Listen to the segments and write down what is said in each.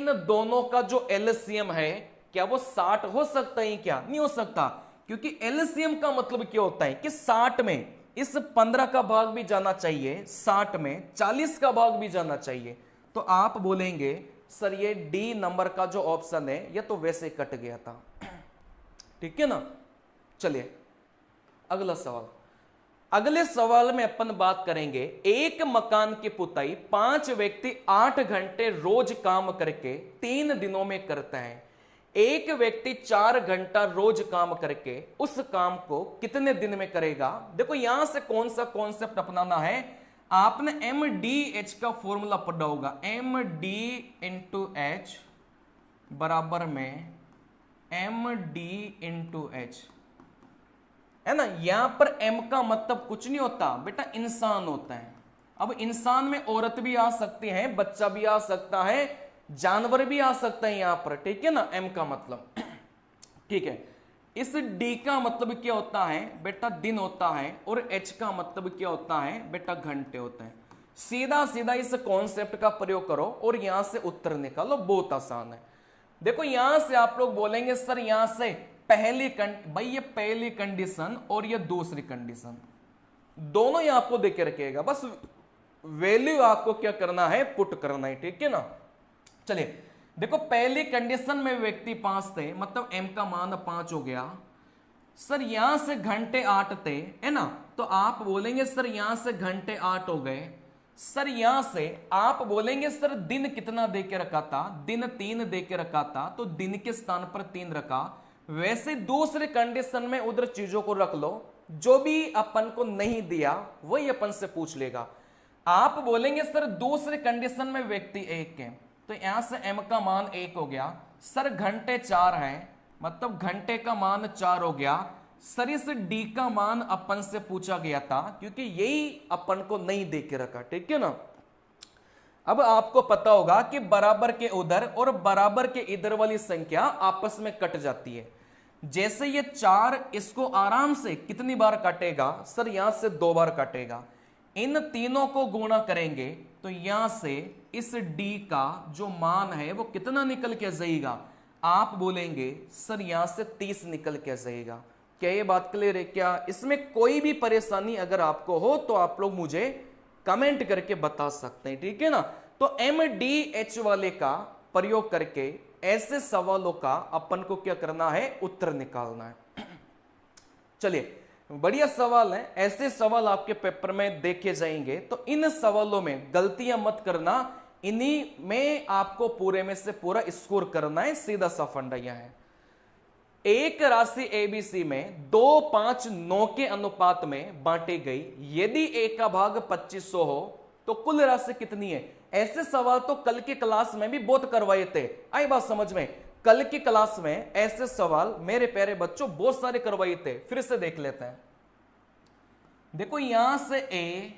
इन दोनों का जो एलसीएम है क्या वो 60 हो सकता है? क्या नहीं हो सकता, क्योंकि एलसीएम का मतलब क्या होता है कि 60 में इस 15 का भाग भी जाना चाहिए, 60 में 40 का भाग भी जाना चाहिए। तो आप बोलेंगे सर ये डी नंबर का जो ऑप्शन है ये तो वैसे कट गया था। ठीक है ना। चलिए अगला सवाल। अगले सवाल में अपन बात करेंगे, एक मकान की पुताई 5 व्यक्ति 8 घंटे रोज काम करके 3 दिनों में करते हैं। एक व्यक्ति 4 घंटा रोज काम करके उस काम को कितने दिन में करेगा? देखो यहां से कौन सा कॉन्सेप्ट अपनाना है, आपने एम डी एच का फॉर्मूला पढ़ा होगा, एम डी इंटू एच बराबर में एम डी इंटू एच, है ना। यहां पर एम का मतलब कुछ नहीं होता बेटा, इंसान होता है। अब इंसान में औरत भी आ सकती है, बच्चा भी आ सकता है, जानवर भी आ सकता है यहां पर, ठीक है ना। एम का मतलब ठीक है। इस डी का मतलब क्या होता है बेटा? दिन होता है। और एच का मतलब क्या होता है बेटा? घंटे होते हैं। सीधा सीधा इस कॉन्सेप्ट का प्रयोग करो और यहां से उत्तर निकालो, बहुत आसान है। देखो यहां से आप लोग बोलेंगे सर यहां से पहली भाई ये पहली कंडीशन और ये दूसरी कंडीशन दोनों ही आपको देके रखिएगा, बस वैल्यू आपको क्या करना है? पुट करना है, ठीक है ना। चलिए देखो पहली कंडीशन में व्यक्ति 5 थे, मतलब एम का मान 5 हो गया। सर यहां से घंटे 8 थे, है ना, तो आप बोलेंगे सर यहां से घंटे 8 हो गए। सर यहां से आप बोलेंगे सर दिन कितना दे के रखा था? दिन 3 दे के रखा था, तो दिन के स्थान पर 3 रखा। वैसे दूसरे कंडीशन में उधर चीजों को रख लो, जो भी अपन को नहीं दिया वही अपन से पूछ लेगा। आप बोलेंगे सर दूसरे कंडीशन में व्यक्ति 1 है, तो यहां से m का मान 1 हो गया। सर घंटे 4 है, मतलब घंटे का मान 4 हो गया। सर इस d का मान अपन से पूछा गया था, क्योंकि यही अपन को नहीं दे के रखा, ठीक है ना। अब आपको पता होगा कि बराबर के उधर और बराबर के इधर वाली संख्या आपस में कट जाती है। जैसे ये 4 इसको आराम से कितनी बार काटेगा? सर यहां से 2 बार काटेगा। इन तीनों को गुणा करेंगे तो यहां से इस d का जो मान है वो कितना निकल के जाएगा? आप बोलेंगे सर यहां से 30 निकल के जाएगा। क्या ये बात क्लियर है? क्या इसमें कोई भी परेशानी अगर आपको हो तो आप लोग मुझे कमेंट करके बता सकते हैं, ठीक है ना। तो एम डी एच वाले का प्रयोग करके ऐसे सवालों का अपन को क्या करना है? उत्तर निकालना है। चलिए बढ़िया सवाल है, ऐसे सवाल आपके पेपर में देखे जाएंगे, तो इन सवालों में गलतियां मत करना, इन्हीं में आपको पूरे में से पूरा स्कोर करना है। सीधा सा फंडा यह है, एक राशि एबीसी में 2, 5, 9 के अनुपात में बांटी गई। यदि ए का भाग 2500 हो तो कुल राशि कितनी है? ऐसे सवाल तो कल की क्लास में भी बहुत करवाए थे, आई बात समझ में। कल की क्लास में ऐसे सवाल मेरे प्यारे बच्चों बहुत सारे करवाए थे, फिर से देख लेते हैं। देखो यहां से ए,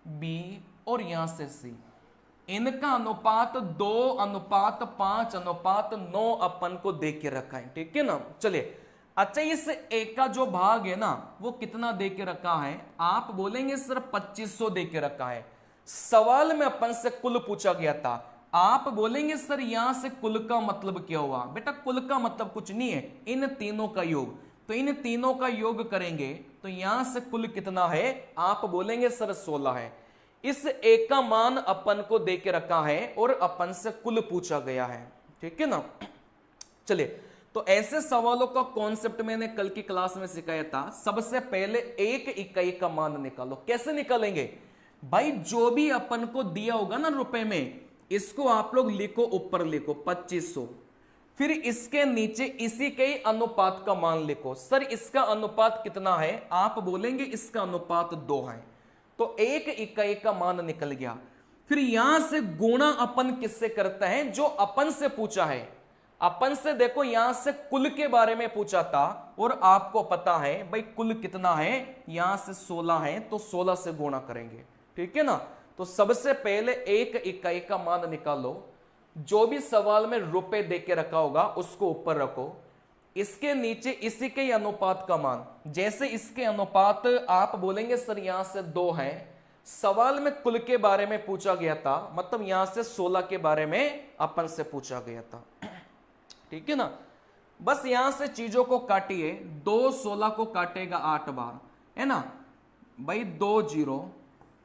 बी और यहां से सी, इनका अनुपात 2:5:9 अपन को दे के रखा है, ठीक है ना। चलिए अच्छा इस ए का जो भाग है ना वो कितना दे के रखा है? आप बोलेंगे सर 2500 दे के रखा है। सवाल में अपन से कुल पूछा गया था, आप बोलेंगे सर यहां से कुल का मतलब क्या हुआ? बेटा कुल का मतलब कुछ नहीं है, इन तीनों का योग। तो इन तीनों का योग करेंगे तो यहां से कुल कितना है? आप बोलेंगे सर 16 है। इस एक का मान अपन को दे के रखा है और अपन से कुल पूछा गया है, ठीक है ना। चलिए तो ऐसे सवालों का कॉन्सेप्ट मैंने कल की क्लास में सिखाया था। सबसे पहले एक इकाई का मान निकालो। कैसे निकालेंगे भाई? जो भी अपन को दिया होगा ना रुपए में, इसको आप लोग लिखो, ऊपर लिखो 2500, फिर इसके नीचे इसी के अनुपात का मान लिखो। सर इसका अनुपात कितना है? आप बोलेंगे इसका अनुपात 2 है, तो एक इकाई का मान निकल गया। फिर यहां से गुणा अपन किससे करते हैं? जो अपन से पूछा है। अपन से देखो यहां से कुल के बारे में पूछा था और आपको पता है भाई कुल कितना है, यहां से 16 है, तो 16 से गुणा करेंगे, ठीक है ना। तो सबसे पहले एक इकाई का मान निकालो। जो भी सवाल में रुपए दे के रखा होगा उसको ऊपर रखो, इसके नीचे इसी के अनुपात का मान। जैसे इसके अनुपात आप बोलेंगे सर यहां से 2 है, सवाल में कुल के बारे में पूछा गया था, मतलब यहां से 16 के बारे में अपन से पूछा गया था। ठीक है ना, बस यहां से चीजों को काटिए। 2 16 को काटेगा 8 बार, है ना भाई, 2 0,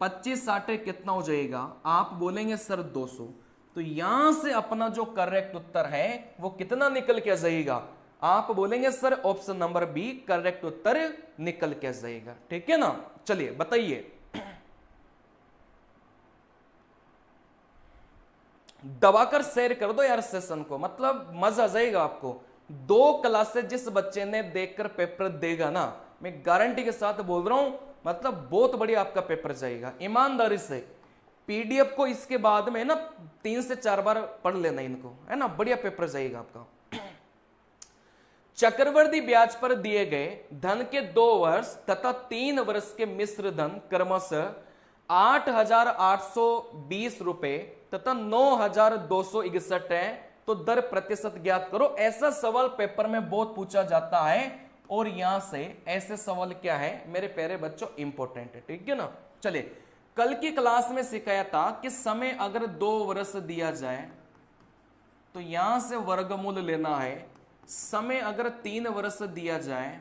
25 8 कितना हो जाएगा, आप बोलेंगे सर 200। तो यहां से अपना जो करेक्ट उत्तर है वो कितना निकल के जाएगा, आप बोलेंगे sir option number B correct उत्तर निकल के जाएगा। ठीक है ना, चलिए बताइए। दबाकर शेयर कर दो यार सेशन को, मतलब मजा आ जाएगा आपको। 2 क्लासेस जिस बच्चे ने देखकर पेपर देगा ना, मैं गारंटी के साथ बोल रहा हूं, मतलब बहुत बढ़िया आपका पेपर जाएगा। ईमानदारी से पीडीएफ को इसके बाद में ना 3 से 4 बार पढ़ लेना इनको, है ना, बढ़िया पेपर जाएगा आपका। चक्रवृद्धि ब्याज पर दिए गए धन के 2 वर्ष तथा 3 वर्ष के मिश्र धन क्रमशः 8,820 रुपए तथा 9,261 है, तो दर प्रतिशत ज्ञात करो। ऐसा सवाल पेपर में बहुत पूछा जाता है और यहां से ऐसे सवाल क्या है मेरे प्यारे बच्चों, इंपॉर्टेंट है। ठीक है ना, चलिए कल की क्लास में सिखाया था कि समय अगर 2 वर्ष दिया जाए तो यहां से वर्गमूल लेना है, समय अगर 3 वर्ष दिया जाए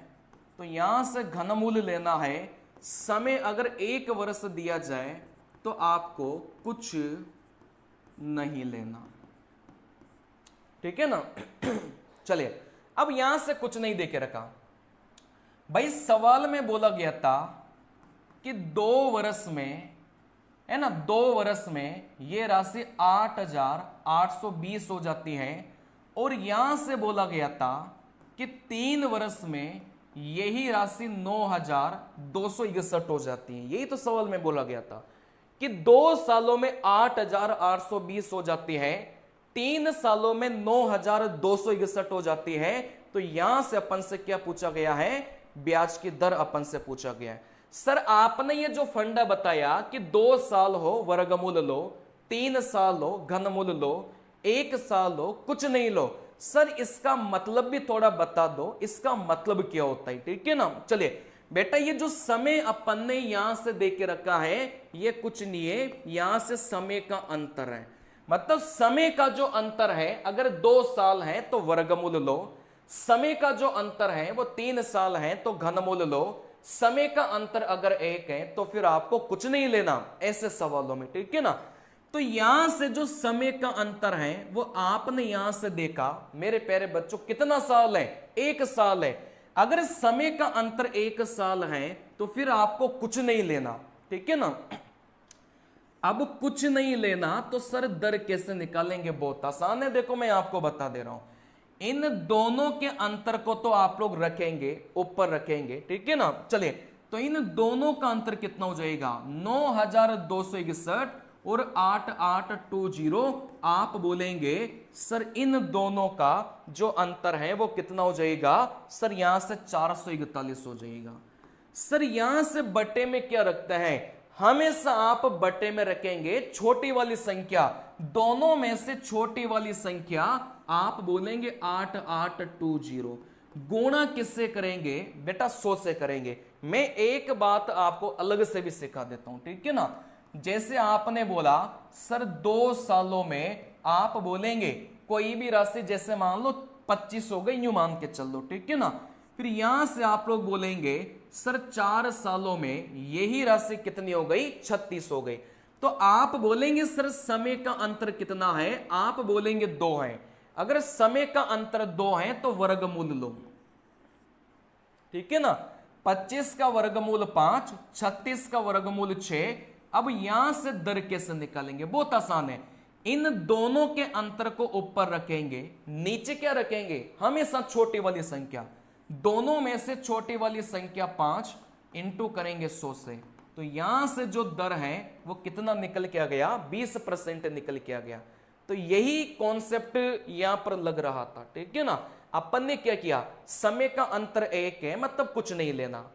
तो यहां से घनमूल लेना है, समय अगर 1 वर्ष दिया जाए तो आपको कुछ नहीं लेना। ठीक है ना, चलिए अब यहां से कुछ नहीं देके रखा भाई। सवाल में बोला गया था कि 2 वर्ष में, है ना, 2 वर्ष में ये राशि 8,820 हो जाती है, और यहां से बोला गया था कि 3 वर्ष में यही राशि 9,261 हो जाती है। यही तो सवाल में बोला गया था कि 2 सालों में 8,820 हो जाती है, 3 सालों में 9,261 हो जाती है। तो यहां से अपन से क्या पूछा गया है, ब्याज की दर अपन से पूछा गया है। सर आपने ये जो फंडा बताया कि 2 साल हो वर्गमूल लो, 3 साल हो घनमूल लो, 1 साल हो कुछ नहीं लो, सर इसका मतलब भी थोड़ा बता दो, इसका मतलब क्या होता है। ठीक है ना, चलिए बेटा ये जो समय अपन ने यहां से दे के रखा है ये कुछ नहीं है, यहां से समय का अंतर है। मतलब समय का जो अंतर है, अगर 2 साल है तो वर्गमूल लो, समय का जो अंतर है वो 3 साल है तो घनमूल लो, समय का अंतर अगर 1 है तो फिर आपको कुछ नहीं लेना ऐसे सवालों में। ठीक है ना, तो यहां से जो समय का अंतर है वो आपने यहां से देखा मेरे प्यारे बच्चों, कितना साल है, 1 साल है। अगर समय का अंतर 1 साल है तो फिर आपको कुछ नहीं लेना। ठीक है ना, अब कुछ नहीं लेना तो सर दर कैसे निकालेंगे, बहुत आसान है। देखो मैं आपको बता दे रहा हूं, इन दोनों के अंतर को तो आप लोग रखेंगे, ऊपर रखेंगे। ठीक है ना, चलिए तो इन दोनों का अंतर कितना हो जाएगा, 9,261 और 8,820। आप बोलेंगे सर इन दोनों का जो अंतर है वो कितना हो जाएगा, सर यहां से 441 हो जाएगा। सर यहां से बटे में क्या रखता है, हमेशा आप बटे में रखेंगे छोटी वाली संख्या, दोनों में से छोटी वाली संख्या आप बोलेंगे 8,820। गुणा किससे करेंगे बेटा, 100 से करेंगे। मैं एक बात आपको अलग से भी सिखा देता हूं। ठीक है ना, जैसे आपने बोला सर 2 सालों में आप बोलेंगे कोई भी राशि, जैसे मान लो 25 हो गई, यूं मान के चल लो। ठीक है ना, फिर यहां से आप लोग बोलेंगे सर 4 सालों में यही राशि कितनी हो गई, 36 हो गई। तो आप बोलेंगे सर समय का अंतर कितना है, आप बोलेंगे 2 है। अगर समय का अंतर 2 है तो वर्गमूल लो। ठीक है ना, 25 का वर्गमूल 5, 36 का वर्गमूल 6। अब यहां से दर कैसे निकालेंगे, बहुत आसान है। इन दोनों के अंतर को ऊपर रखेंगे, नीचे क्या रखेंगे, हमेशा छोटी वाली संख्या, दोनों में से छोटी वाली संख्या 5 इंटू करेंगे 100 से। तो यहां से जो दर है वो कितना निकल के आ गया, 20% निकल के आ गया। तो यही कॉन्सेप्ट यहां पर लग रहा था। ठीक है ना, अपन ने क्या किया, समय का अंतर 1 है मतलब कुछ नहीं लेना,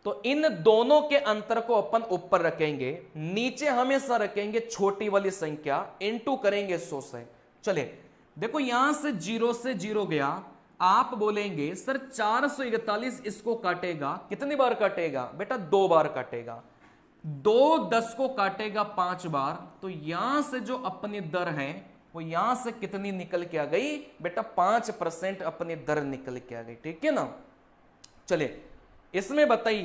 तो इन दोनों के अंतर को अपन ऊपर रखेंगे, नीचे हमेशा रखेंगे छोटी वाली संख्या, इंटू करेंगे 100 से। चलिए देखो यहां से 0 से 0 गया, आप बोलेंगे सर 441 इसको काटेगा, कितनी बार काटेगा बेटा, 2 बार काटेगा। दो 10 को काटेगा 5 बार, तो यहां से जो अपनी दर है वो यहां से कितनी निकल के आ गई बेटा? 5% अपनी दर निकल के आ गई। ठीक है ना? चलिए इसमें बताइए